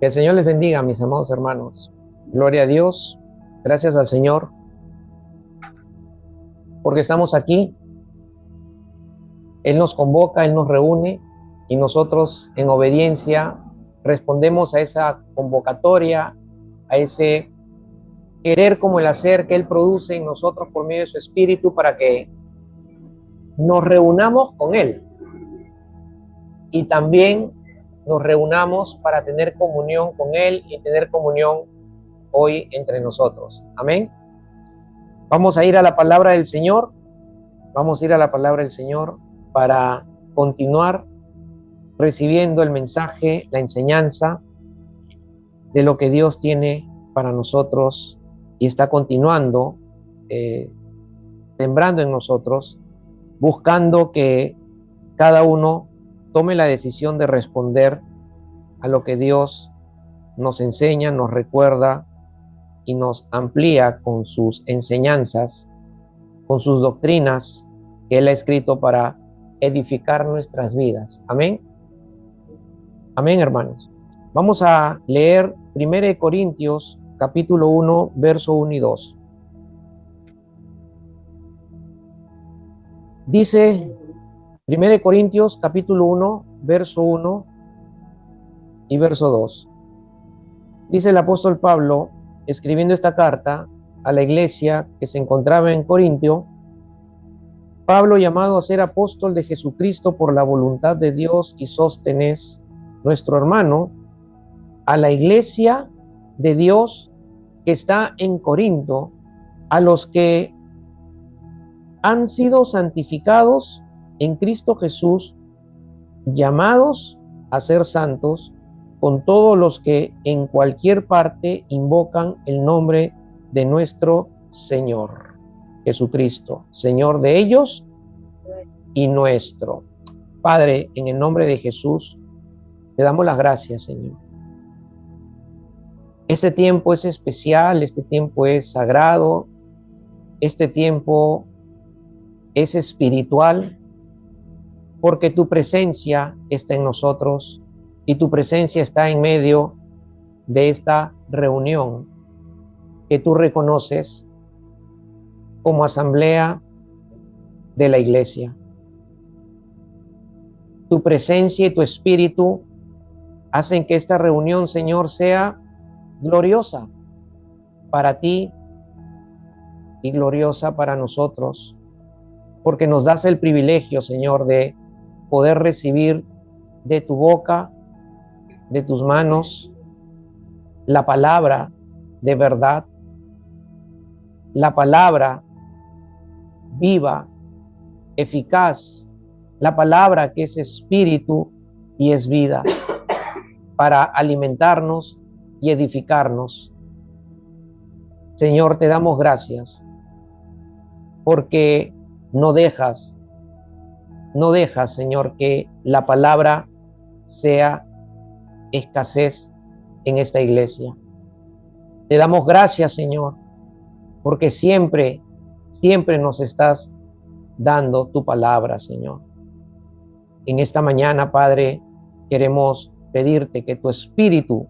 Que el Señor les bendiga, mis amados hermanos. Gloria a Dios. Gracias al Señor porque estamos aquí. Él nos convoca, Él nos reúne y nosotros en obediencia respondemos a esa convocatoria, a ese querer como el hacer que Él produce en nosotros por medio de su Espíritu para que nos reunamos con Él y también nos reunamos para tener comunión con Él y tener comunión hoy entre nosotros. Amén. Vamos a ir a la palabra del Señor. Vamos a ir a la palabra del Señor para continuar recibiendo el mensaje, la enseñanza de lo que Dios tiene para nosotros y está continuando sembrando en nosotros, buscando que cada uno tome la decisión de responder a lo que Dios nos enseña, nos recuerda y nos amplía con sus enseñanzas, con sus doctrinas que Él ha escrito para edificar nuestras vidas. Amén. Amén, hermanos. Vamos a leer 1 Corintios capítulo 1, verso 1 y 2. Dice 1 Corintios capítulo 1, verso 1 y verso 2. Dice el apóstol Pablo, escribiendo esta carta a la iglesia que se encontraba en Corintio: Pablo, llamado a ser apóstol de Jesucristo por la voluntad de Dios, y Sóstenes, nuestro hermano, a la iglesia de Dios que está en Corinto, a los que han sido santificados en Cristo Jesús, llamados a ser santos, con todos los que en cualquier parte invocan el nombre de nuestro Señor Jesucristo, Señor de ellos y nuestro. Padre, en el nombre de Jesús, te damos las gracias, Señor. Este tiempo es especial, este tiempo es sagrado, este tiempo es espiritual, porque tu presencia está en nosotros y tu presencia está en medio de esta reunión que tú reconoces como asamblea de la iglesia. Tu presencia y tu espíritu hacen que esta reunión, Señor, sea gloriosa para ti y gloriosa para nosotros, porque nos das el privilegio, Señor, de poder recibir de tu boca, de tus manos, la palabra de verdad, la palabra viva, eficaz, la palabra que es espíritu y es vida, para alimentarnos y edificarnos. Señor, te damos gracias porque no dejas, Señor, que la palabra sea escasez en esta iglesia. Te damos gracias, Señor, porque siempre nos estás dando tu palabra, Señor. En esta mañana, Padre, queremos pedirte que tu Espíritu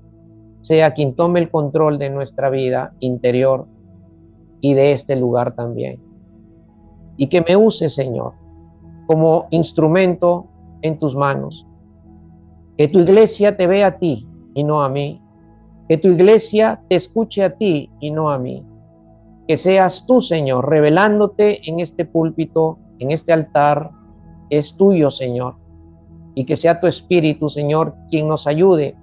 sea quien tome el control de nuestra vida interior y de este lugar también. Y que me use, Señor, como instrumento en tus manos. Que tu iglesia te vea a ti y no a mí. Que tu iglesia te escuche a ti y no a mí. Que seas tú, Señor, revelándote en este púlpito, en este altar. Es tuyo, Señor. Y que sea tu Espíritu, Señor, quien nos ayude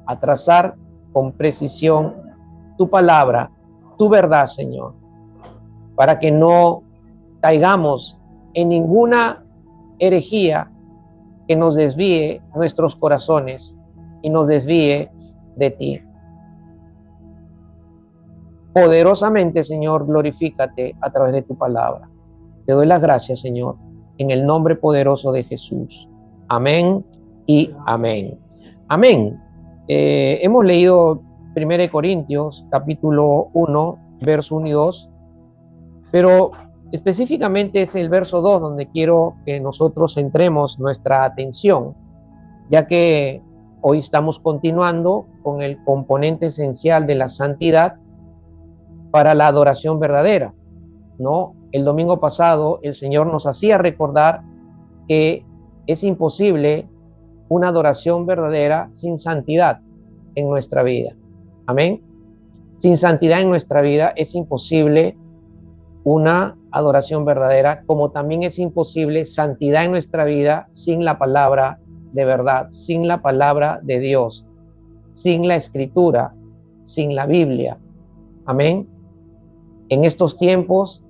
a trazar con precisión tu palabra, tu verdad, Señor, para que no caigamos en ninguna herejía que nos desvíe nuestros corazones y nos desvíe de ti. Poderosamente, Señor, glorifícate a través de tu palabra. Te doy las gracias, Señor, en el nombre poderoso de Jesús. Amén y amén. Amén. Hemos leído 1 Corintios, capítulo 1, verso 1 y 2, pero específicamente es el verso 2 donde quiero que nosotros centremos nuestra atención, ya que Hoy estamos continuando con el componente esencial de la santidad para la adoración verdadera, ¿no? El domingo pasado el Señor nos hacía recordar que es imposible una adoración verdadera sin santidad en nuestra vida. Amén. Sin santidad en nuestra vida es imposible una adoración verdadera, como también es imposible santidad en nuestra vida sin la palabra de verdad, sin la palabra de Dios, sin la escritura, sin la Biblia. Amén. En estos tiempos,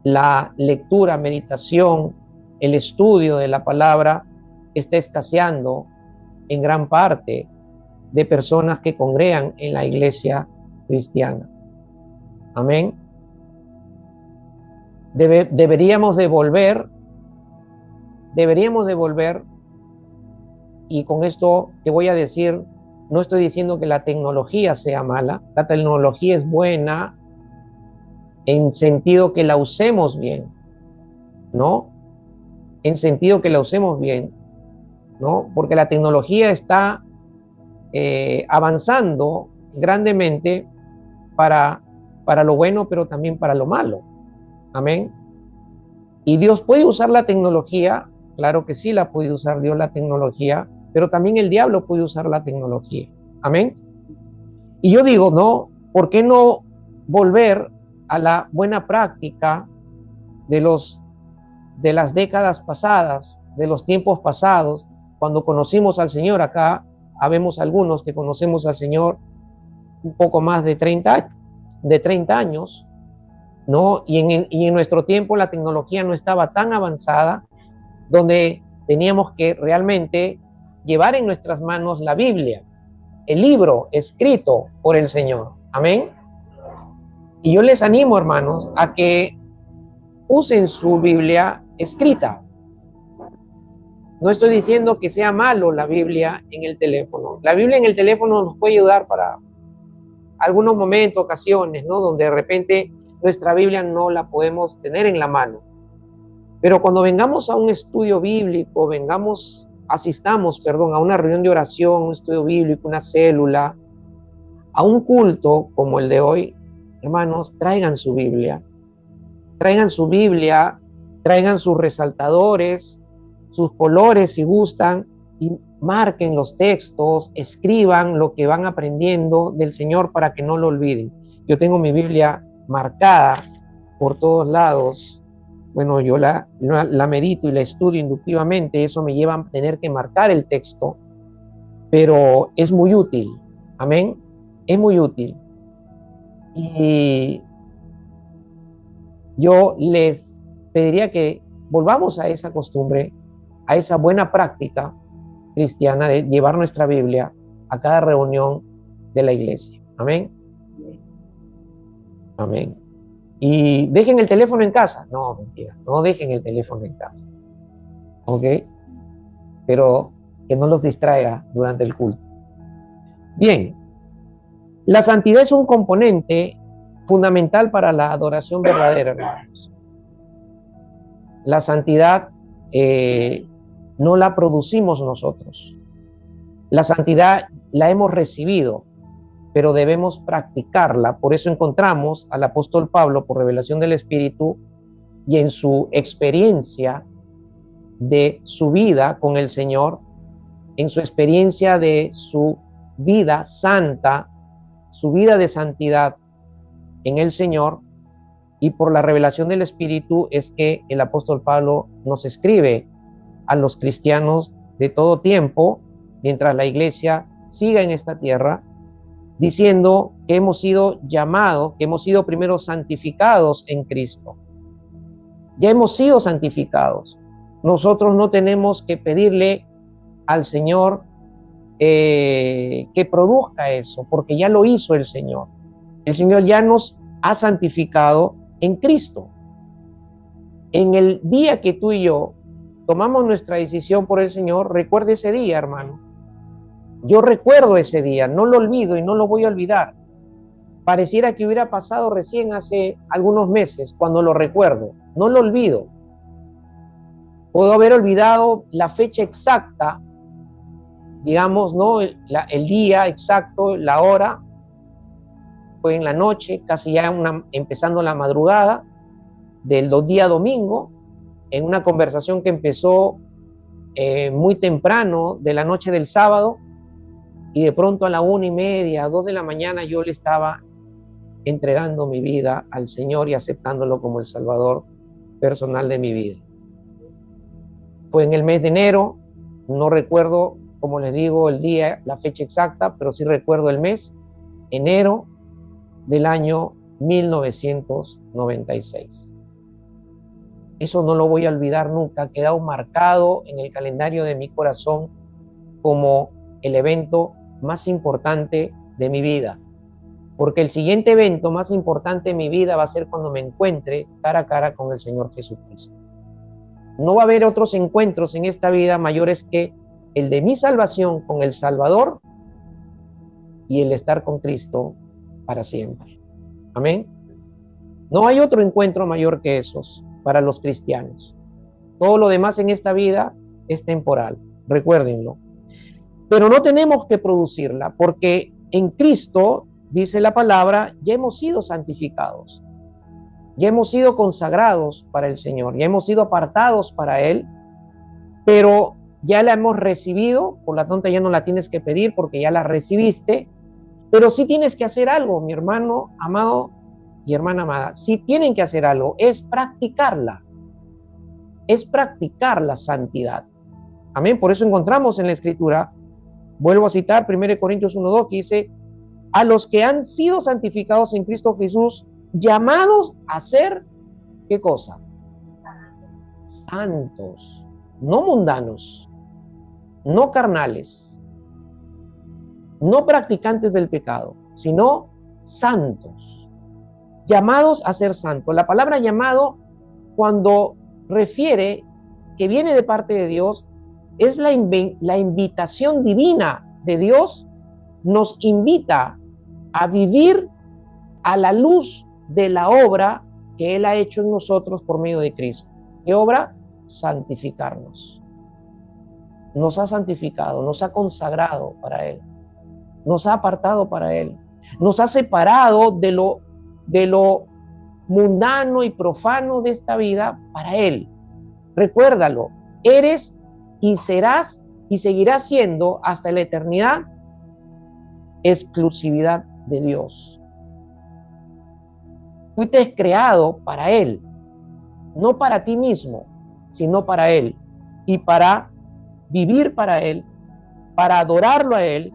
la lectura, meditación, el estudio de la palabra está escaseando en gran parte de personas que congregan en la iglesia cristiana. Amén. Deberíamos de volver, y con esto que voy a decir, no estoy diciendo que la tecnología sea mala, la tecnología es buena en sentido que la usemos bien, ¿no? En sentido que la usemos bien, ¿no? Porque la tecnología está avanzando grandemente para lo bueno, pero también para lo malo. Amén. Y Dios puede usar la tecnología, claro que sí la puede usar Dios la tecnología, pero también el diablo puede usar la tecnología. Amén. Y yo digo, no, ¿por qué no volver a la buena práctica de las décadas pasadas, de los tiempos pasados, cuando conocimos al Señor? Acá habemos algunos que conocemos al Señor un poco más de 30 años, ¿no? Y en nuestro tiempo la tecnología no estaba tan avanzada, donde teníamos que realmente llevar en nuestras manos la Biblia, el libro escrito por el Señor. Amén. Y yo les animo, hermanos, a que usen su Biblia escrita. No estoy diciendo que sea malo la Biblia en el teléfono. La Biblia en el teléfono nos puede ayudar para algunos momentos, ocasiones, ¿no? Donde de repente nuestra Biblia no la podemos tener en la mano. Pero cuando vengamos a un estudio bíblico, asistamos a una reunión de oración, un estudio bíblico, una célula, a un culto como el de hoy, hermanos, traigan su Biblia, traigan sus resaltadores, sus colores si gustan, y marquen los textos, escriban lo que van aprendiendo del Señor para que no lo olviden. Yo tengo mi Biblia marcada por todos lados. Bueno, yo la medito y la estudio inductivamente, eso me lleva a tener que marcar el texto, pero es muy útil. Amén. Es muy útil. Y yo les pediría que volvamos a esa costumbre, a esa buena práctica cristiana de llevar nuestra Biblia a cada reunión de la iglesia. Amén. Amén. Y dejen el teléfono en casa. No, mentira, no dejen el teléfono en casa. ¿Ok? Pero que no los distraiga durante el culto. Bien, la santidad es un componente fundamental para la adoración verdadera, hermanos. La santidad no la producimos nosotros. La santidad la hemos recibido, pero debemos practicarla. Por eso encontramos al apóstol Pablo, por revelación del Espíritu y en su experiencia de su vida con el Señor, en su experiencia de su vida santa, su vida de santidad en el Señor, y por la revelación del Espíritu es que el apóstol Pablo nos escribe a los cristianos de todo tiempo, mientras la iglesia siga en esta tierra, diciendo que hemos sido llamados, que hemos sido primero santificados en Cristo. Ya hemos sido santificados. Nosotros no tenemos que pedirle al Señor que produzca eso, porque ya lo hizo el Señor. El Señor ya nos ha santificado en Cristo. En el día que tú y yo tomamos nuestra decisión por el Señor, recuerde ese día, hermano. Yo recuerdo ese día, no lo olvido y no lo voy a olvidar. Pareciera que hubiera pasado recién hace algunos meses cuando lo recuerdo. No lo olvido. Puedo haber olvidado la fecha exacta digamos, ¿no? El día exacto, la hora, fue en la noche, casi ya empezando la madrugada del día domingo, en una conversación que empezó muy temprano de la noche del sábado, y de pronto a la 1:30, 2 de la mañana, yo le estaba entregando mi vida al Señor y aceptándolo como el Salvador personal de mi vida. Fue en el mes de enero, no recuerdo, como les digo, el día, la fecha exacta, pero sí recuerdo el mes, enero del año 1996. Eso no lo voy a olvidar nunca, ha quedado marcado en el calendario de mi corazón como el evento más importante de mi vida. Porque el siguiente evento más importante de mi vida va a ser cuando me encuentre cara a cara con el Señor Jesucristo. No va a haber otros encuentros en esta vida mayores que el de mi salvación con el Salvador y el estar con Cristo para siempre. Amén. No hay otro encuentro mayor que esos para los cristianos. Todo lo demás en esta vida es temporal, recuérdenlo. Pero no tenemos que producirla, porque en Cristo, dice la palabra, ya hemos sido santificados, ya hemos sido consagrados para el Señor, ya hemos sido apartados para Él, pero ya la hemos recibido, por la tanto ya no la tienes que pedir porque ya la recibiste, pero sí tienes que hacer algo, mi hermano amado y hermana amada, sí tienen que hacer algo, es practicar la santidad. Amén, por eso encontramos en la Escritura, vuelvo a citar 1 Corintios 1:2, que dice, a los que han sido santificados en Cristo Jesús, llamados a ser, ¿qué cosa? Santos, no mundanos, no carnales, no practicantes del pecado, sino santos, llamados a ser santos. La palabra llamado, cuando refiere que viene de parte de Dios, es la invitación divina de Dios, nos invita a vivir a la luz de la obra que Él ha hecho en nosotros por medio de Cristo. ¿Qué obra? Santificarnos. Nos ha santificado, nos ha consagrado para Él, nos ha apartado para Él, nos ha separado de lo mundano y profano de esta vida para Él. Recuérdalo, eres y serás y seguirás siendo hasta la eternidad exclusividad de Dios. Fuiste creado para Él, no para ti mismo, sino para Él, y para vivir para Él, para adorarlo a Él,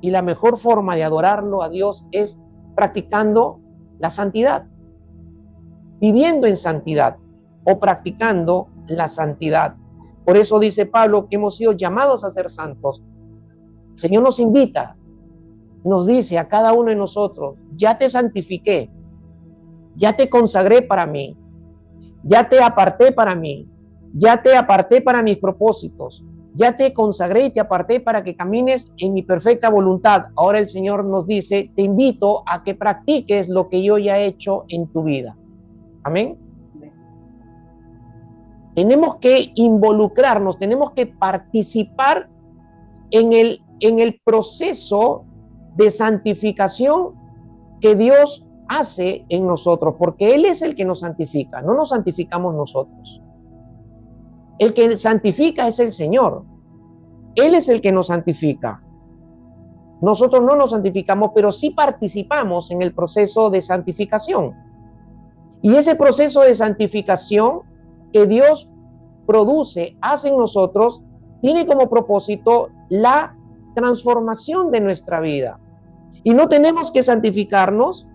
y la mejor forma de adorarlo a Dios es practicando la santidad, viviendo en santidad o practicando la santidad. Por eso dice Pablo que hemos sido llamados a ser santos. El Señor nos invita, nos dice a cada uno de nosotros, ya te santifiqué, ya te consagré para mí, ya te aparté para mí, ya te aparté para mis propósitos, ya te consagré y te aparté para que camines en mi perfecta voluntad. Ahora el Señor nos dice, te invito a que practiques lo que yo ya he hecho en tu vida. Amén. Tenemos que involucrarnos, tenemos que participar en el proceso de santificación que Dios hace en nosotros, porque Él es el que nos santifica, no nos santificamos nosotros. El que santifica es el Señor. Él es el que nos santifica. Nosotros no nos santificamos, pero sí participamos en el proceso de santificación. Y ese proceso de santificación que Dios produce, hace en nosotros, tiene como propósito la transformación de nuestra vida. Y no tenemos que santificarnos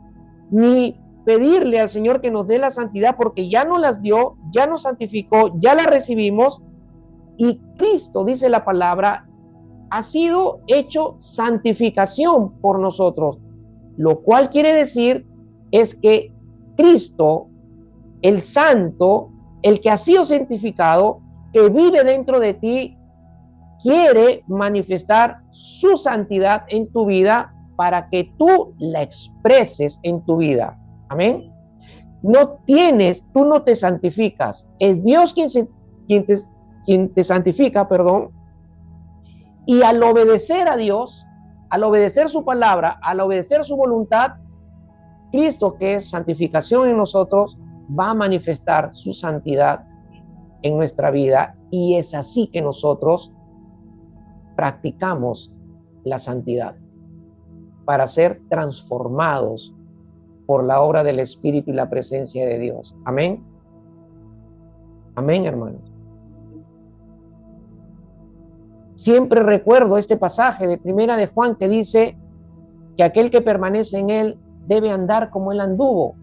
ni pedirle al Señor que nos dé la santidad, porque ya nos las dio, ya nos santificó, ya la recibimos, y Cristo, dice la palabra, ha sido hecho santificación por nosotros, lo cual quiere decir es que Cristo, el santo, el que ha sido santificado, que vive dentro de ti, quiere manifestar su santidad en tu vida para que tú la expreses en tu vida. Amén. Tú no te santificas. Es Dios quien te santifica, perdón. Y al obedecer a Dios, al obedecer su palabra, al obedecer su voluntad, Cristo, que es santificación en nosotros, va a manifestar su santidad en nuestra vida, y es así que nosotros practicamos la santidad para ser transformados por la obra del Espíritu y la presencia de Dios. Amén. Amén, hermanos. Siempre recuerdo este pasaje de Primera de Juan que dice que aquel que permanece en él debe andar como él anduvo.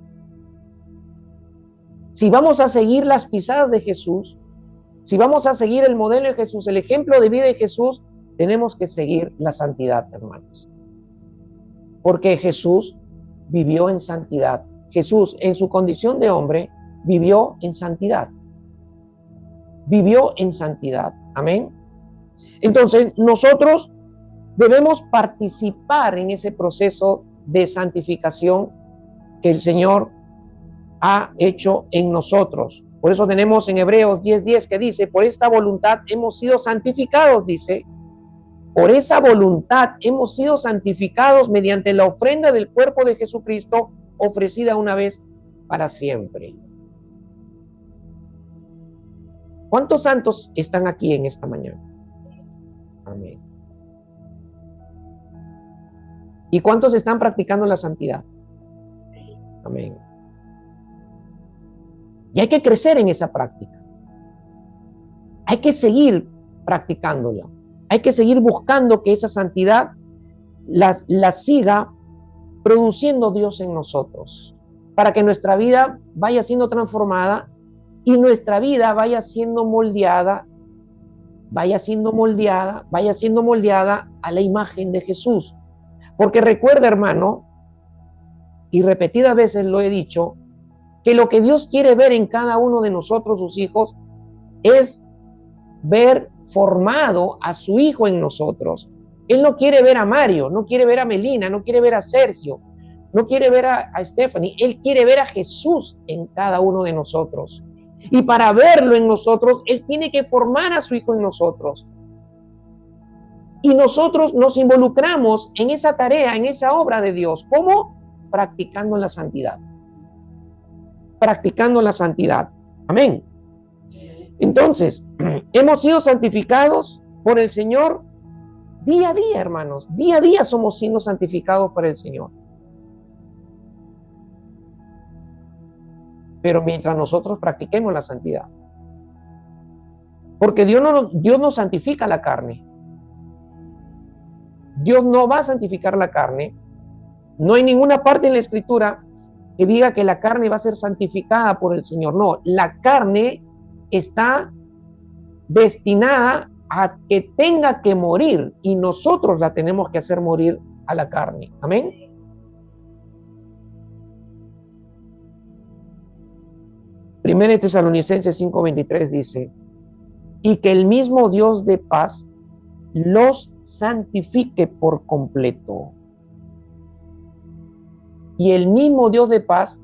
Si vamos a seguir las pisadas de Jesús, si vamos a seguir el modelo de Jesús, el ejemplo de vida de Jesús, tenemos que seguir la santidad, hermanos. Porque Jesús vivió en santidad. Jesús, en su condición de hombre, vivió en santidad. Vivió en santidad. Amén. Entonces, nosotros debemos participar en ese proceso de santificación que el Señor ha hecho en nosotros. Por eso tenemos en Hebreos 10:10 que dice, por esta voluntad hemos sido santificados, dice. Por esa voluntad hemos sido santificados mediante la ofrenda del cuerpo de Jesucristo, ofrecida una vez para siempre. ¿Cuántos santos están aquí en esta mañana? Amén. ¿Y cuántos están practicando la santidad? Amén. Y hay que crecer en esa práctica. Hay que seguir practicándola. Hay que seguir buscando que esa santidad la siga produciendo Dios en nosotros, para que nuestra vida vaya siendo transformada y nuestra vida vaya siendo moldeada a la imagen de Jesús. Porque recuerda, hermano, y repetidas veces lo he dicho, que lo que Dios quiere ver en cada uno de nosotros, sus hijos, es ver formado a su hijo en nosotros. Él no quiere ver a Mario, no quiere ver a Melina, no quiere ver a Sergio, no quiere ver a Stephanie. Él quiere ver a Jesús en cada uno de nosotros. Y para verlo en nosotros, Él tiene que formar a su hijo en nosotros. Y nosotros nos involucramos en esa tarea, en esa obra de Dios. ¿Cómo? Practicando la santidad. Practicando la santidad. Amén. Entonces, hemos sido santificados por el Señor día a día, hermanos. Día a día somos siendo santificados por el Señor. Pero mientras nosotros practiquemos la santidad. Porque Dios no santifica la carne. Dios no va a santificar la carne. No hay ninguna parte en la Escritura que diga que la carne va a ser santificada por el Señor. No, la carne está destinada a que tenga que morir y nosotros la tenemos que hacer morir a la carne. Amén. Primera de Tesalonicenses 5:23 dice, y que el mismo Dios de paz los santifique por completo. Y el mismo Dios de paz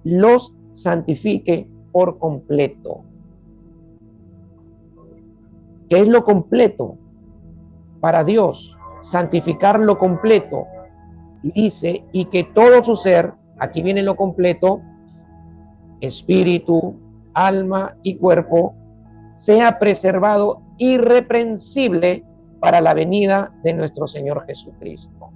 los santifique por completo. ¿Qué es lo completo? Para Dios, santificar lo completo. Y dice, y que todo su ser, aquí viene lo completo, espíritu, alma y cuerpo, sea preservado irreprensible para la venida de nuestro Señor Jesucristo.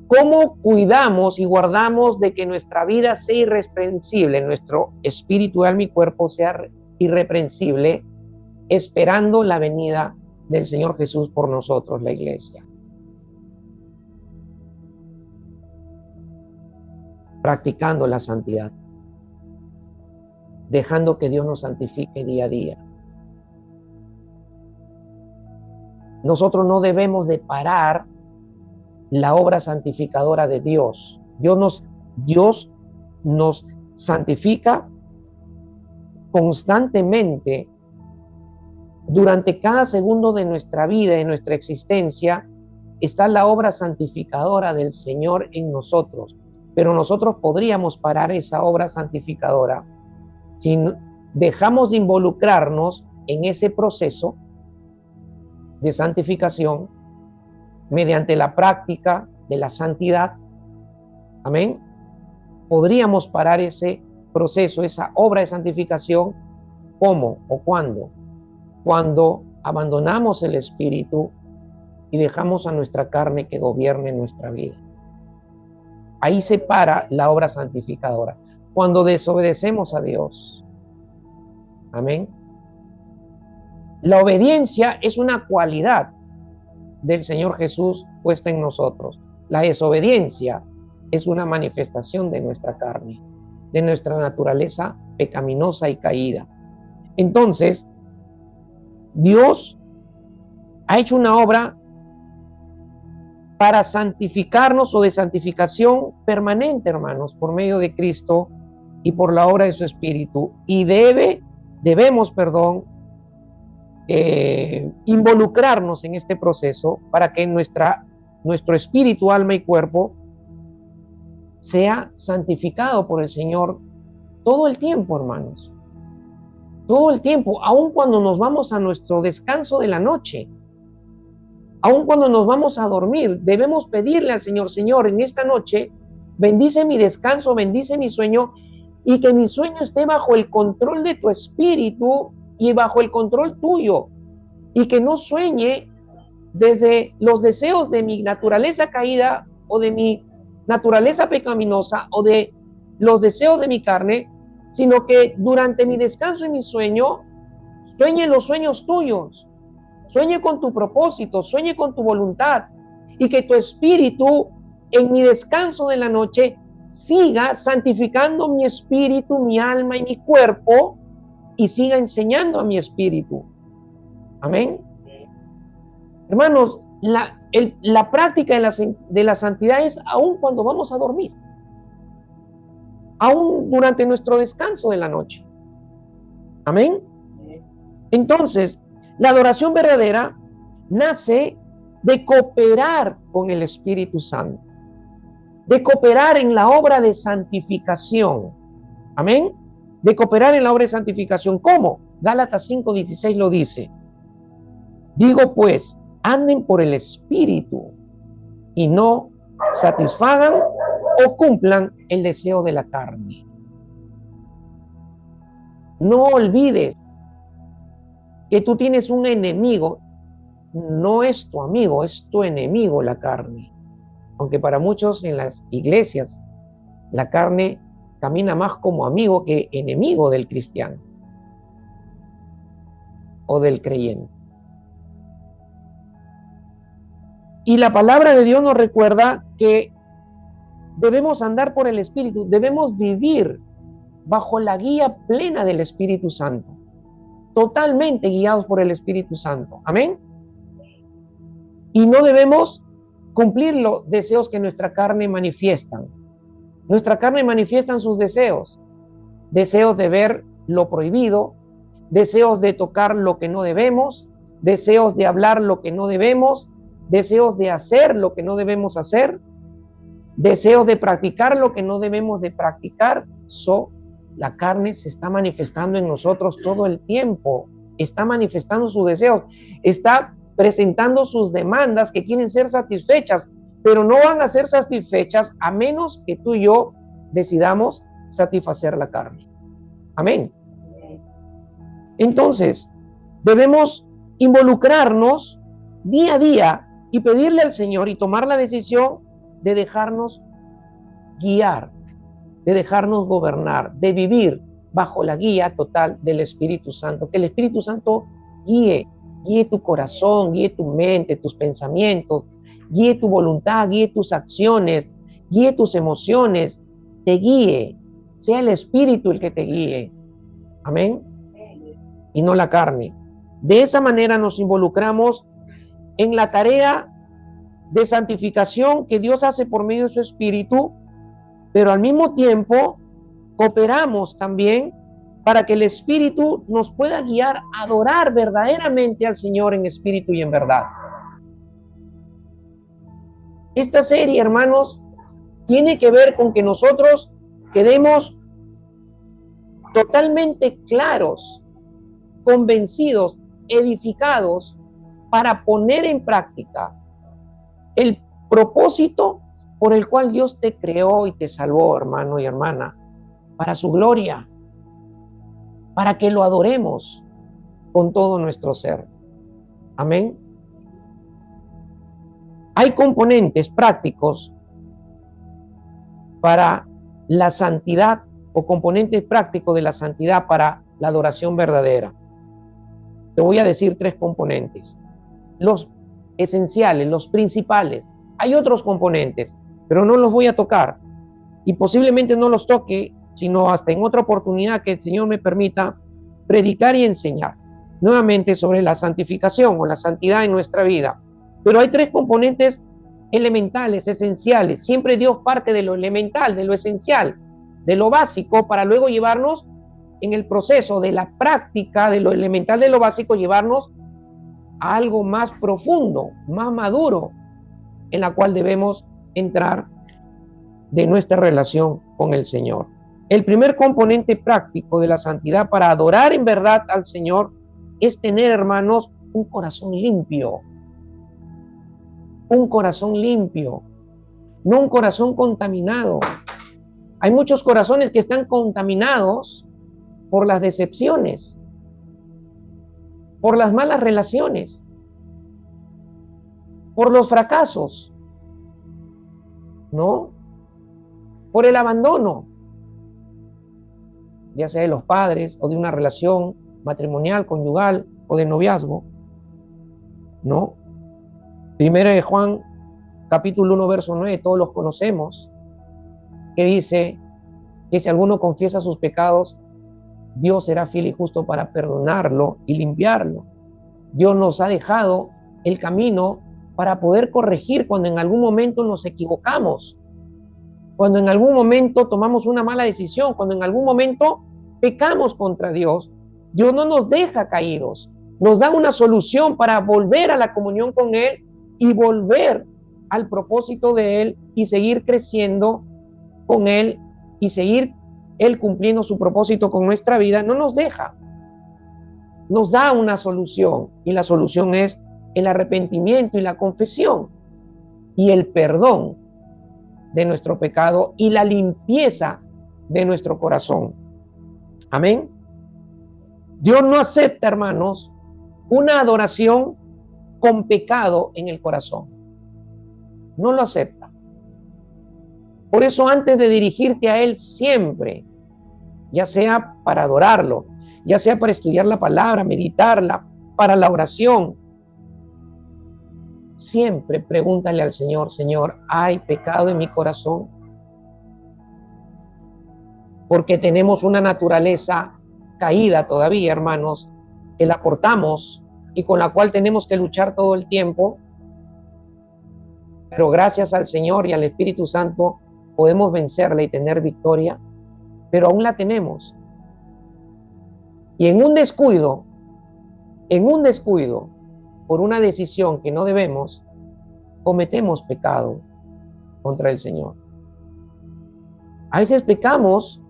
¿Cómo cuidamos y guardamos de que nuestra vida sea irreprensible, nuestro espíritu, alma y cuerpo sea irreprensible, esperando la venida del Señor Jesús por nosotros, la iglesia? Practicando la santidad, dejando que Dios nos santifique día a día. Nosotros no debemos de parar la obra santificadora de Dios. Dios nos santifica constantemente durante cada segundo de nuestra vida, de nuestra existencia, está la obra santificadora del Señor en nosotros. Pero nosotros podríamos parar esa obra santificadora si dejamos de involucrarnos en ese proceso de santificación mediante la práctica de la santidad. Amén. Podríamos parar ese proceso, esa obra de santificación. ¿Cómo o cuándo? Cuando abandonamos el espíritu y dejamos a nuestra carne que gobierne nuestra vida. Ahí se para la obra santificadora. Cuando desobedecemos a Dios. Amén. La obediencia es una cualidad del Señor Jesús puesta en nosotros. La desobediencia es una manifestación de nuestra carne, de nuestra naturaleza pecaminosa y caída. Entonces, Dios ha hecho una obra para santificarnos o de santificación permanente, hermanos, por medio de Cristo y por la obra de su Espíritu. Y debemos, involucrarnos en este proceso para que nuestro espíritu, alma y cuerpo sea santificado por el Señor todo el tiempo, hermanos. Todo el tiempo, aun cuando nos vamos a nuestro descanso de la noche, aun cuando nos vamos a dormir, debemos pedirle al Señor: Señor, en esta noche, bendice mi descanso, bendice mi sueño, y que mi sueño esté bajo el control de tu espíritu y bajo el control tuyo, y que no sueñe desde los deseos de mi naturaleza caída o de mi naturaleza pecaminosa o de los deseos de mi carne, sino que durante mi descanso y mi sueño, sueñe los sueños tuyos, sueñe con tu propósito, sueñe con tu voluntad, y que tu espíritu en mi descanso de la noche siga santificando mi espíritu, mi alma y mi cuerpo, y siga enseñando a mi espíritu. Amén. Hermanos, la práctica de la santidad es aún cuando vamos a dormir, aún durante nuestro descanso de la noche. Amén. Entonces, la adoración verdadera nace de cooperar con el Espíritu Santo, de cooperar en la obra de santificación. Amén. De cooperar en la obra de santificación. ¿Cómo? Gálatas 5:16 lo dice. Digo pues, anden por el Espíritu y no satisfagan o cumplan el deseo de la carne. No olvides que tú tienes un enemigo. No es tu amigo, es tu enemigo la carne. Aunque para muchos en las iglesias la carne camina más como amigo que enemigo del cristiano o del creyente. Y la palabra de Dios nos recuerda que debemos andar por el Espíritu, debemos vivir bajo la guía plena del Espíritu Santo, totalmente guiados por el Espíritu Santo. Amén. Y no debemos cumplir los deseos que nuestra carne manifiestan. Nuestra carne manifiesta sus deseos de ver lo prohibido, deseos de tocar lo que no debemos, deseos de hablar lo que no debemos, deseos de hacer lo que no debemos hacer, deseos de practicar lo que no debemos de practicar. La carne se está manifestando en nosotros todo el tiempo, está manifestando sus deseos, está presentando sus demandas que quieren ser satisfechas, pero no van a ser satisfechas a menos que tú y yo decidamos satisfacer la carne. Amén. Entonces, debemos involucrarnos día a día y pedirle al Señor y tomar la decisión de dejarnos guiar, de dejarnos gobernar, de vivir bajo la guía total del Espíritu Santo. Que el Espíritu Santo guíe tu corazón, guíe tu mente, tus pensamientos, guíe tu voluntad, guíe tus acciones, guíe tus emociones, te guíe, sea el Espíritu el que te guíe. Amén. Y no la carne. De esa manera nos involucramos en la tarea de santificación que Dios hace por medio de su Espíritu, pero al mismo tiempo cooperamos también para que el Espíritu nos pueda guiar a adorar verdaderamente al Señor en espíritu y en verdad. Esta serie, hermanos, tiene que ver con que nosotros quedemos totalmente claros, convencidos, edificados para poner en práctica el propósito por el cual Dios te creó y te salvó, hermano y hermana, para su gloria, para que lo adoremos con todo nuestro ser. Amén. Hay componentes prácticos para la santidad o componentes prácticos de la santidad para la adoración verdadera. Te voy a decir 3 componentes. Los esenciales, los principales. Hay otros componentes, pero no los voy a tocar. Y posiblemente no los toque, sino hasta en otra oportunidad que el Señor me permita predicar y enseñar nuevamente sobre la santificación o la santidad en nuestra vida. Pero hay 3 componentes elementales, esenciales. Siempre Dios parte de lo elemental, de lo esencial, de lo básico, para luego llevarnos en el proceso de la práctica de lo elemental, de lo básico, llevarnos a algo más profundo, más maduro, en la cual debemos entrar de nuestra relación con el Señor. El primer componente práctico de la santidad para adorar en verdad al Señor es tener, hermanos, un corazón limpio. Un corazón limpio, no un corazón contaminado. Hay muchos corazones que están contaminados por las decepciones, por las malas relaciones, por los fracasos, ¿no? Por el abandono, ya sea de los padres o de una relación matrimonial, conyugal o de noviazgo, ¿no? Primero de Juan, capítulo 1, verso 9, todos los conocemos, que dice que si alguno confiesa sus pecados, Dios será fiel y justo para perdonarlo y limpiarlo. Dios nos ha dejado el camino para poder corregir cuando en algún momento nos equivocamos, cuando en algún momento tomamos una mala decisión, cuando en algún momento pecamos contra Dios. Dios no nos deja caídos, nos da una solución para volver a la comunión con Él y volver al propósito de Él y seguir creciendo con Él y seguir Él cumpliendo su propósito con nuestra vida. No nos deja, nos da una solución, y la solución es el arrepentimiento y la confesión y el perdón de nuestro pecado y la limpieza de nuestro corazón. Amén. Dios no acepta, hermanos, una adoración con pecado en el corazón. No lo acepta. Por eso, antes de dirigirte a Él siempre, ya sea para adorarlo, ya sea para estudiar la palabra, meditarla, para la oración, siempre pregúntale al Señor: Señor, ¿hay pecado en mi corazón? Porque tenemos una naturaleza caída todavía, hermanos, que la portamos y con la cual tenemos que luchar todo el tiempo. Pero gracias al Señor y al Espíritu Santo podemos vencerla y tener victoria, pero aún la tenemos. Y en un descuido, por una decisión que no debemos, cometemos pecado contra el Señor. A veces pecamos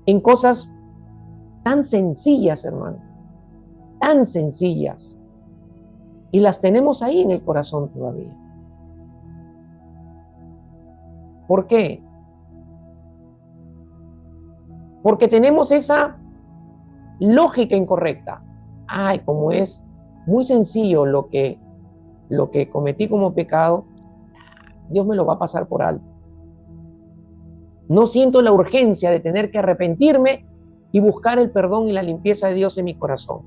en cosas tan sencillas, hermano, tan sencillas, y las tenemos ahí en el corazón todavía. ¿Por qué? Porque tenemos esa lógica incorrecta. Ay, como es muy sencillo lo que cometí como pecado, Dios me lo va a pasar por alto. No siento la urgencia de tener que arrepentirme y buscar el perdón y la limpieza de Dios en mi corazón.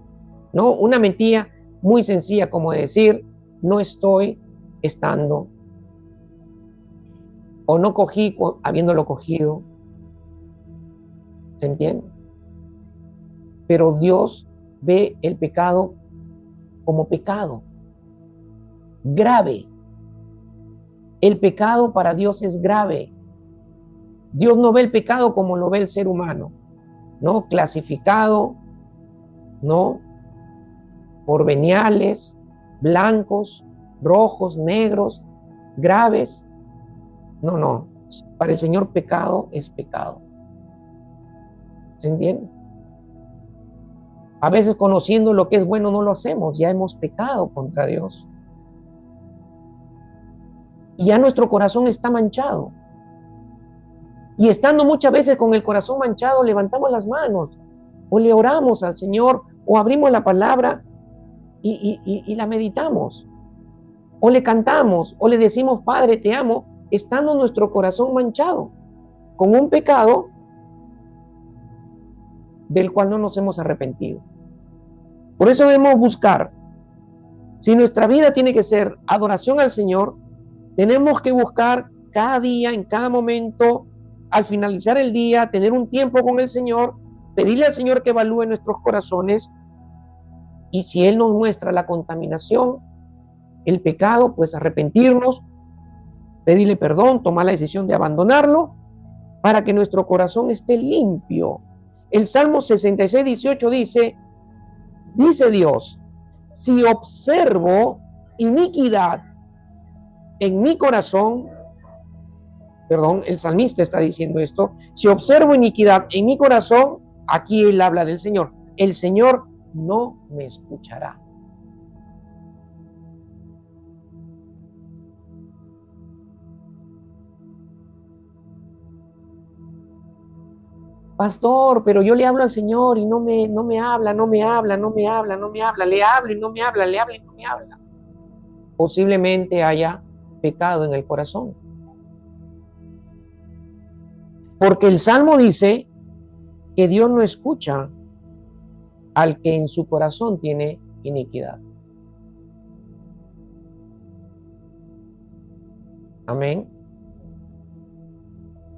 No, una mentira muy sencilla como decir: no estoy estando, o no cogí habiéndolo cogido. ¿Se entiende? Pero Dios ve el pecado como pecado grave. El pecado para Dios es grave. Dios no ve el pecado como lo ve el ser humano, ¿no? Clasificado, ¿no? Por veniales, blancos, rojos, negros, graves. No, no. Para el Señor pecado es pecado. ¿Se entiende? A veces conociendo lo que es bueno no lo hacemos, ya hemos pecado contra Dios. Y ya nuestro corazón está manchado. Y estando muchas veces con el corazón manchado, levantamos las manos, o le oramos al Señor, o abrimos la palabra y la meditamos, o le cantamos, o le decimos, Padre, te amo, estando nuestro corazón manchado, con un pecado del cual no nos hemos arrepentido. Por eso debemos buscar, si nuestra vida tiene que ser adoración al Señor, tenemos que buscar cada día, en cada momento, al finalizar el día, tener un tiempo con el Señor, pedirle al Señor que evalúe nuestros corazones, y si Él nos muestra la contaminación, el pecado, pues arrepentirnos, pedirle perdón, tomar la decisión de abandonarlo, para que nuestro corazón esté limpio. El Salmo 66, 18 dice Dios, si observo iniquidad en mi corazón, perdón, el salmista está diciendo esto, si observo iniquidad en mi corazón, aquí él habla del Señor, el Señor no me escuchará. Pastor, pero yo le hablo al Señor y no me habla, no me habla, no me habla, no me habla, le hablo y no me habla, le hablo y no me habla. Posiblemente haya pecado en el corazón. Porque el Salmo dice que Dios no escucha al que en su corazón tiene iniquidad. Amén.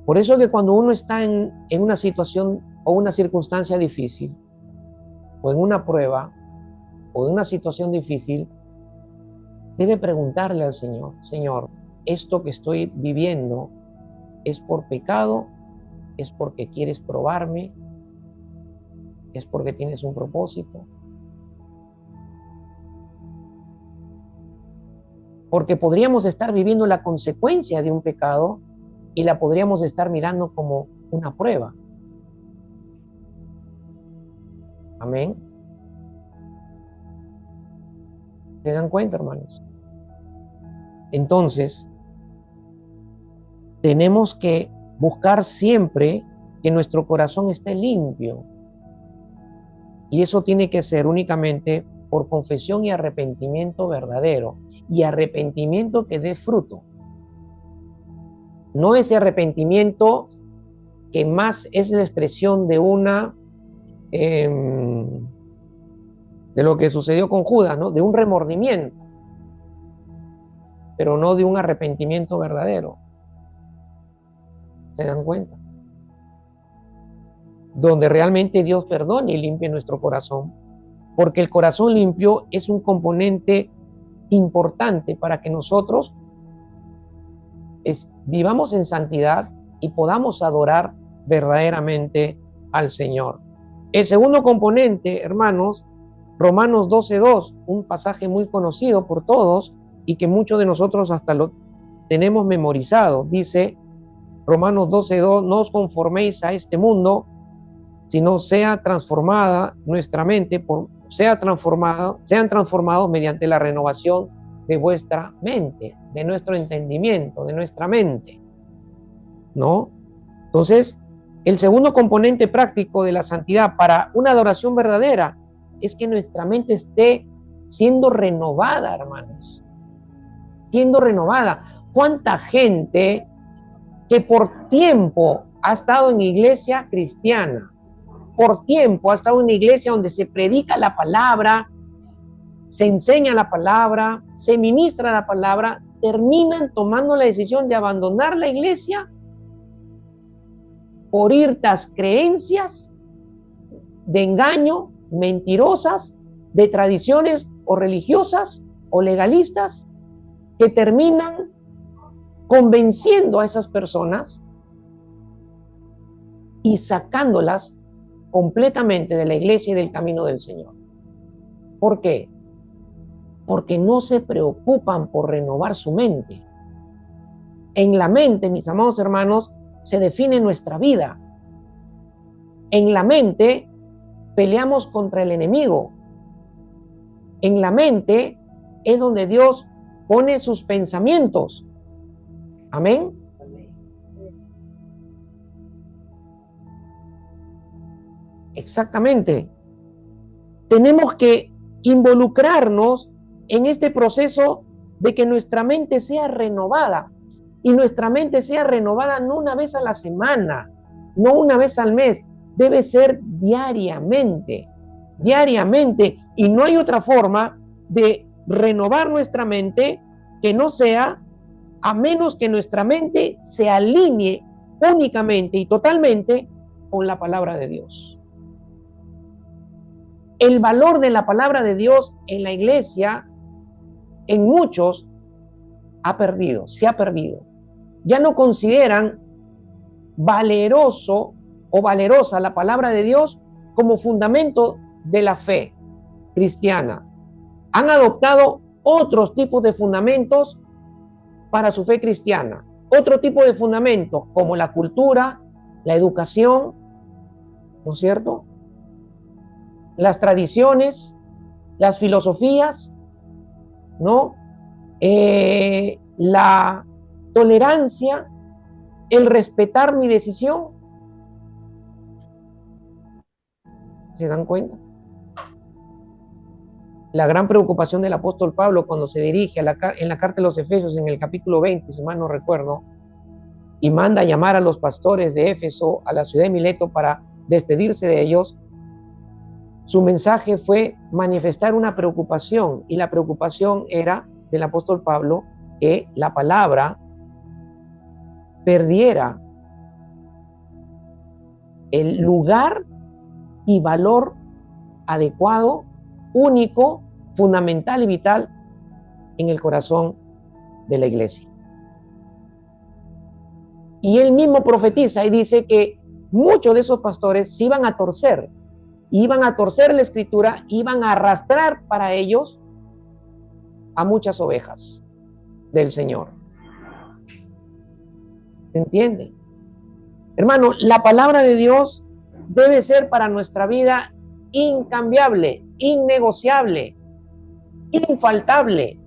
Por eso que cuando uno está en una situación o una circunstancia difícil, o en una prueba, o en una situación difícil, debe preguntarle al Señor, Señor, ¿esto que estoy viviendo es por pecado? ¿Es porque quieres probarme? ¿Es porque tienes un propósito? Porque podríamos estar viviendo la consecuencia de un pecado y la podríamos estar mirando como una prueba. Amén. ¿Se dan cuenta, hermanos? Entonces, tenemos que buscar siempre que nuestro corazón esté limpio. Y eso tiene que ser únicamente por confesión y arrepentimiento verdadero. Y arrepentimiento que dé fruto. No ese arrepentimiento que más es la expresión de de lo que sucedió con Judas, ¿no? De un remordimiento, pero no de un arrepentimiento verdadero. ¿Se dan cuenta? Donde realmente Dios perdone y limpie nuestro corazón, porque el corazón limpio es un componente importante para que nosotros vivamos en santidad y podamos adorar verdaderamente al Señor. El segundo componente, hermanos, Romanos 12:2, un pasaje muy conocido por todos y que muchos de nosotros hasta lo tenemos memorizado. Dice Romanos 12:2, no os conforméis a este mundo, sino sea transformada nuestra mente, sean transformados mediante la renovación de vuestra mente, de nuestro entendimiento, de nuestra mente, ¿no? Entonces, el segundo componente práctico de la santidad para una adoración verdadera es que nuestra mente esté siendo renovada, hermanos. Siendo renovada. ¿Cuánta gente que por tiempo ha estado en iglesia cristiana, por tiempo ha estado en una iglesia donde se predica la palabra, se enseña la palabra, se ministra la palabra, terminan tomando la decisión de abandonar la iglesia por irtas creencias de engaño, mentirosas, de tradiciones o religiosas o legalistas, que terminan convenciendo a esas personas y sacándolas completamente de la iglesia y del camino del Señor. ¿Por qué? Porque no se preocupan por renovar su mente. En la mente, mis amados hermanos, se define nuestra vida. En la mente peleamos contra el enemigo. En la mente es donde Dios pone sus pensamientos. Amén. Exactamente. Tenemos que involucrarnos en este proceso de que nuestra mente sea renovada. Y nuestra mente sea renovada no una vez a la semana, no una vez al mes, debe ser diariamente, diariamente. Y no hay otra forma de renovar nuestra mente que no sea a menos que nuestra mente se alinee únicamente y totalmente con la palabra de Dios. El valor de la palabra de Dios en la iglesia, en muchos, se ha perdido. Ya no consideran valeroso o valerosa la palabra de Dios como fundamento de la fe cristiana. Han adoptado otros tipos de fundamentos para su fe cristiana, otro tipo de fundamentos como la cultura, la educación, ¿no es cierto? Las tradiciones, las filosofías, ¿no? La tolerancia, el respetar mi decisión. ¿Se dan cuenta? La gran preocupación del apóstol Pablo cuando se dirige en la carta de los Efesios en el capítulo 20, si mal no recuerdo, y manda a llamar a los pastores de Éfeso a la ciudad de Mileto para despedirse de ellos, su mensaje fue manifestar una preocupación, y la preocupación era del apóstol Pablo que la palabra perdiera el lugar y valor adecuado, único, fundamental y vital en el corazón de la iglesia. Y él mismo profetiza y dice que muchos de esos pastores se iban a torcer la escritura, iban a arrastrar para ellos a muchas ovejas del Señor. ¿Se entiende? Hermano, la palabra de Dios debe ser para nuestra vida incambiable, innegociable, infaltable.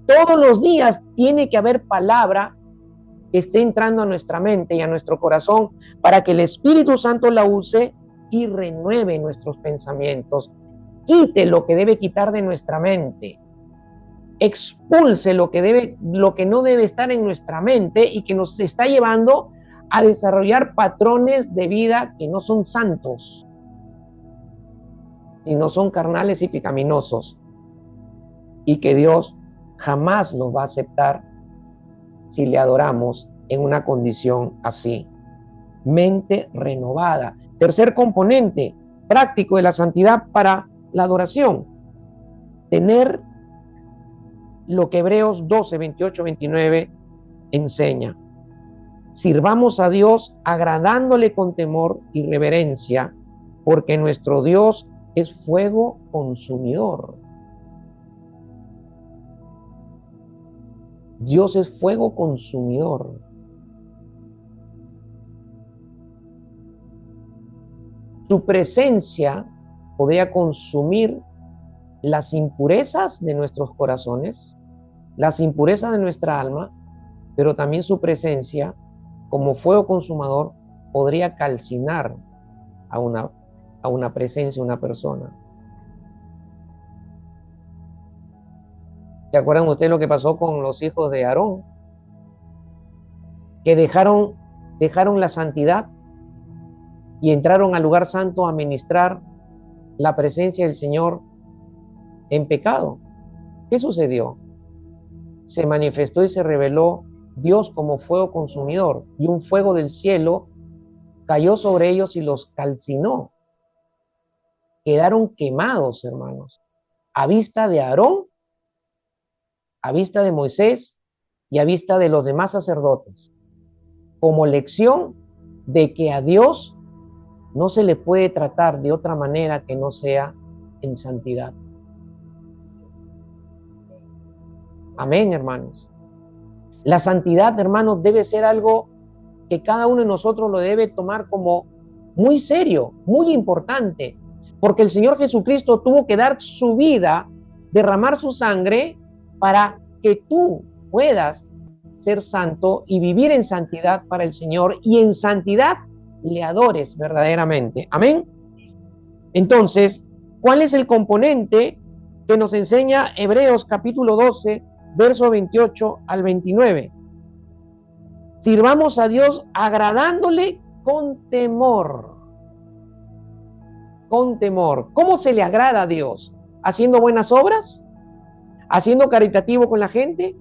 Todos los días tiene que haber palabra que esté entrando a nuestra mente y a nuestro corazón para que el Espíritu Santo la use y renueve nuestros pensamientos. Quite lo que debe quitar de nuestra mente. Expulse lo que no debe estar en nuestra mente y que nos está llevando a desarrollar patrones de vida que no son santos, sino son carnales y pecaminosos, y que Dios jamás los va a aceptar si le adoramos en una condición así. Mente renovada. Tercer componente práctico de la santidad para la adoración: tener lo que Hebreos 12, 28, 29 enseña. Sirvamos a Dios agradándole con temor y reverencia, porque nuestro Dios es fuego consumidor. Dios es fuego consumidor. Su presencia podría consumir las impurezas de nuestros corazones, las impurezas de nuestra alma, pero también su presencia, como fuego consumador, podría calcinar a una presencia, a una persona. ¿Se acuerdan ustedes lo que pasó con los hijos de Aarón? Que dejaron la santidad y entraron al lugar santo a ministrar la presencia del Señor en pecado. ¿Qué sucedió? Se manifestó y se reveló Dios como fuego consumidor, y un fuego del cielo cayó sobre ellos y los calcinó. Quedaron quemados, hermanos, a vista de Aarón, a vista de Moisés y a vista de los demás sacerdotes, como lección de que a Dios no se le puede tratar de otra manera que no sea en santidad. Amén, hermanos. La santidad, hermanos, debe ser algo que cada uno de nosotros lo debe tomar como muy serio, muy importante, porque el Señor Jesucristo tuvo que dar su vida, derramar su sangre para que tú puedas ser santo y vivir en santidad para el Señor y en santidad le adores verdaderamente. Amén. Entonces, ¿cuál es el componente que nos enseña Hebreos capítulo 12, verso 28 al 29? Sirvamos a Dios agradándole con temor. Con temor. ¿Cómo se le agrada a Dios? ¿Haciendo buenas obras? ¿Haciendo caritativo con la gente?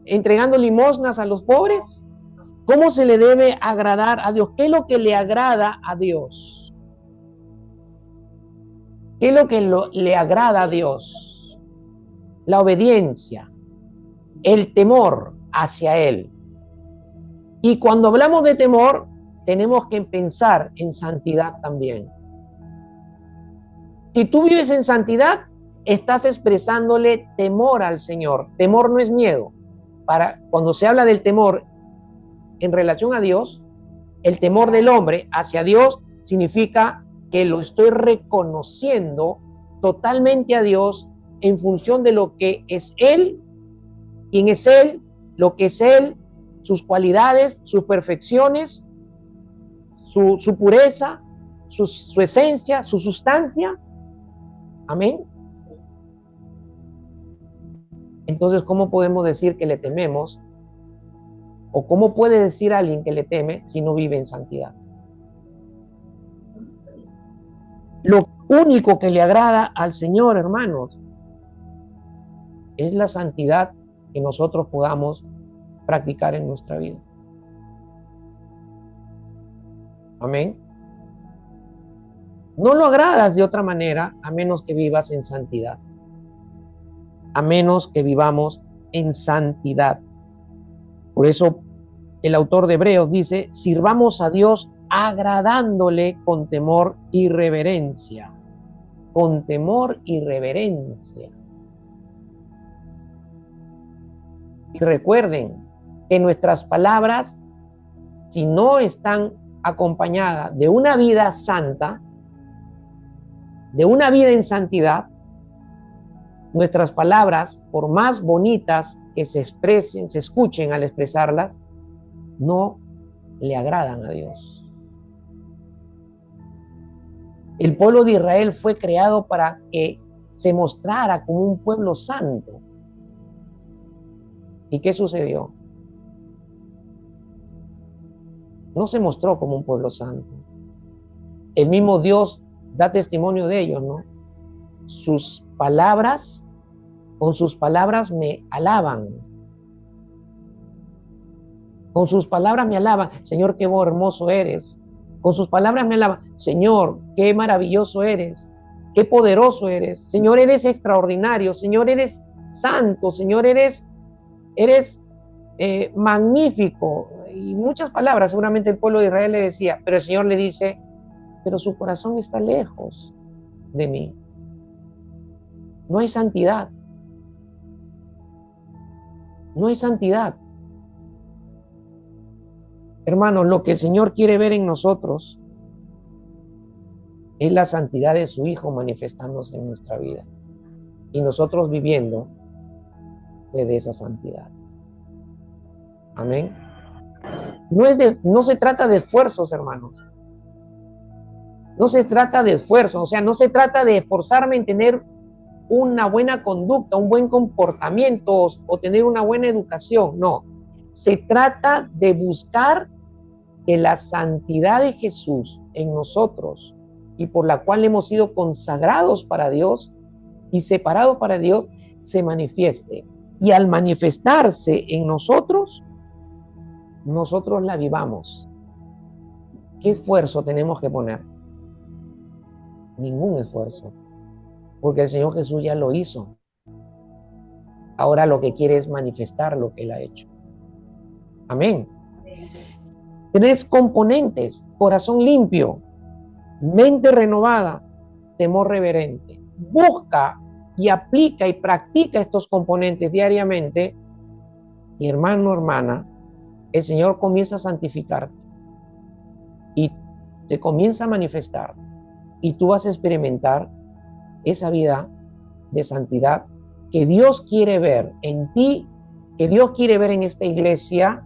¿Entregando limosnas a los pobres? ¿Cómo se le debe agradar a Dios? ¿Qué es lo que le agrada a Dios? ¿Qué es lo que le agrada a Dios? La obediencia, el temor hacia Él. Y cuando hablamos de temor, tenemos que pensar en santidad también. Si tú vives en santidad, estás expresándole temor al Señor. Temor no es miedo. Cuando se habla del temor en relación a Dios, el temor del hombre hacia Dios significa que lo estoy reconociendo totalmente a Dios en función de lo que es Él, quién es Él, lo que es Él, sus cualidades, sus perfecciones, su pureza, su esencia, su sustancia. Amén. Entonces, ¿cómo podemos decir que le tememos? ¿O cómo puede decir alguien que le teme si no vive en santidad? Lo único que le agrada al Señor, hermanos, es la santidad que nosotros podamos practicar en nuestra vida. Amén. No lo agradas de otra manera a menos que vivas en santidad. A menos que vivamos en santidad. Por eso el autor de Hebreos dice, sirvamos a Dios agradándole con temor y reverencia. Con temor y reverencia. Y recuerden que nuestras palabras, si no están acompañadas de una vida santa, de una vida en santidad, nuestras palabras, por más bonitas que se expresen, se escuchen al expresarlas, no le agradan a Dios. El pueblo de Israel fue creado para que se mostrara como un pueblo santo. ¿Y qué sucedió? No se mostró como un pueblo santo. El mismo Dios da testimonio de ellos, ¿no? Sus palabras, con sus palabras me alaban. Con sus palabras me alaban. Señor, qué hermoso eres. Con sus palabras me alaban. Señor, qué maravilloso eres. Qué poderoso eres. Señor, eres extraordinario. Señor, eres santo. Señor, eres magnífico. Y muchas palabras seguramente el pueblo de Israel le decía. Pero el Señor le dice, pero su corazón está lejos de mí. No hay santidad. No hay santidad. Hermanos, lo que el Señor quiere ver en nosotros es la santidad de su Hijo manifestándose en nuestra vida. Y nosotros viviendo de esa santidad. Amén. No se trata de esfuerzos, hermanos. No se trata de esfuerzos. O sea, no se trata de esforzarme en tener una buena conducta, un buen comportamiento o tener una buena educación. No. Se trata de buscar que la santidad de Jesús en nosotros y por la cual hemos sido consagrados para Dios y separados para Dios, se manifieste. Y al manifestarse en nosotros, nosotros la vivamos. ¿Qué esfuerzo tenemos que poner? Ningún esfuerzo. Porque el Señor Jesús ya lo hizo. Ahora lo que quiere es manifestar lo que Él ha hecho. Amén. 3 componentes: corazón limpio, mente renovada, temor reverente. Busca y aplica y practica estos componentes diariamente y, hermano, hermana, el Señor comienza a santificarte y se comienza a manifestar y tú vas a experimentar esa vida de santidad que Dios quiere ver en ti, que Dios quiere ver en esta iglesia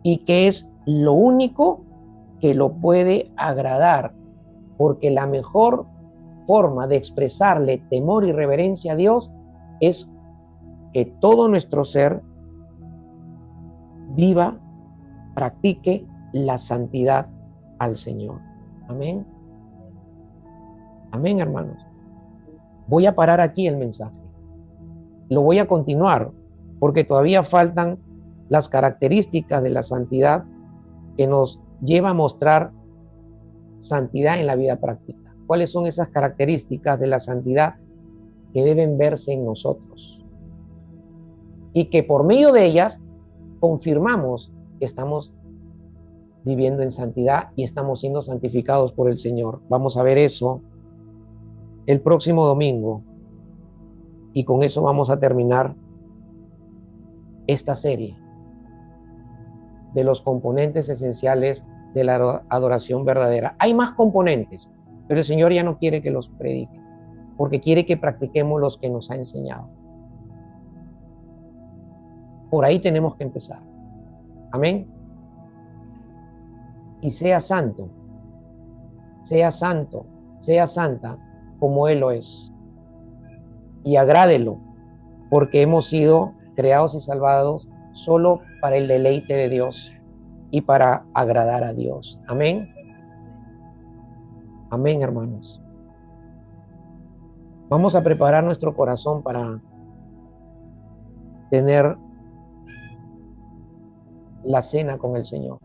y que es lo único que lo puede agradar, porque la mejor forma de expresarle temor y reverencia a Dios es que todo nuestro ser viva, practique la santidad al Señor. Amén. Amén, hermanos. Voy a parar aquí el mensaje. Lo voy a continuar porque todavía faltan las características de la santidad que nos lleva a mostrar santidad en la vida práctica. ¿Cuáles son esas características de la santidad que deben verse en nosotros? Y que por medio de ellas confirmamos que estamos viviendo en santidad y estamos siendo santificados por el Señor. Vamos a ver eso el próximo domingo y con eso vamos a terminar esta serie de los componentes esenciales de la adoración verdadera. Hay más componentes, pero el Señor ya no quiere que los predique, porque quiere que practiquemos los que nos ha enseñado. Por ahí tenemos que empezar. Amén. Y sea santo, sea santo, sea santa como Él lo es. Y agrádelo, porque hemos sido creados y salvados solo para el deleite de Dios y para agradar a Dios. Amén. Amén, hermanos. Vamos a preparar nuestro corazón para tener la cena con el Señor.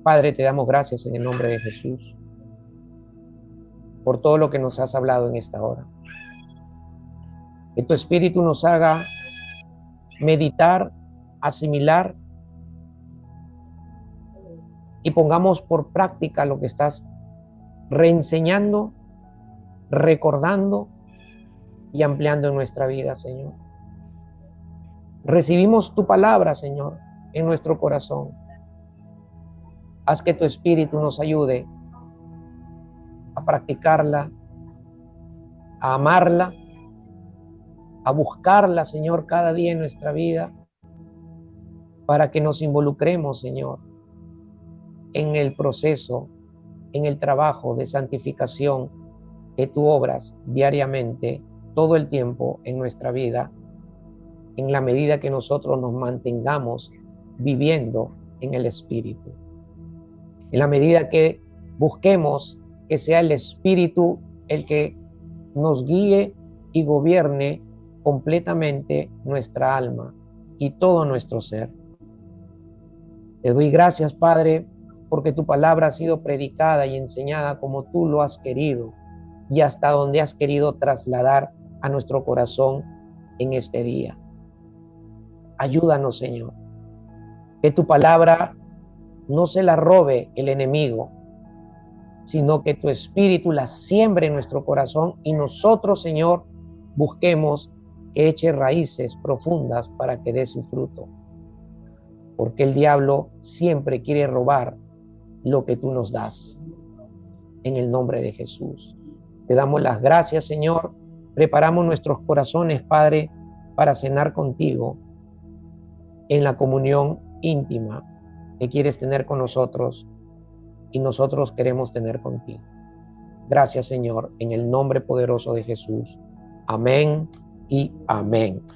Padre, te damos gracias en el nombre de Jesús por todo lo que nos has hablado en esta hora. Que tu Espíritu nos haga meditar, asimilar y pongamos por práctica lo que estás reenseñando, recordando y ampliando en nuestra vida, Señor. Recibimos tu palabra, Señor, en nuestro corazón. Haz que tu Espíritu nos ayude a practicarla, a amarla, a buscarla, Señor, cada día en nuestra vida, para que nos involucremos, Señor, en el proceso, en el trabajo de santificación que tú obras diariamente, todo el tiempo en nuestra vida, en la medida que nosotros nos mantengamos viviendo en el Espíritu. En la medida que busquemos que sea el Espíritu el que nos guíe y gobierne completamente nuestra alma y todo nuestro ser. Te doy gracias, Padre, porque tu palabra ha sido predicada y enseñada como tú lo has querido y hasta donde has querido trasladar a nuestro corazón en este día. Ayúdanos, Señor, que tu palabra no se la robe el enemigo, sino que tu Espíritu la siembre en nuestro corazón y nosotros, Señor, busquemos que eche raíces profundas para que dé su fruto. Porque el diablo siempre quiere robar lo que tú nos das. En el nombre de Jesús. Te damos las gracias, Señor. Preparamos nuestros corazones, Padre, para cenar contigo en la comunión íntima que quieres tener con nosotros y nosotros queremos tener contigo. Gracias, Señor, en el nombre poderoso de Jesús. Amén y amén.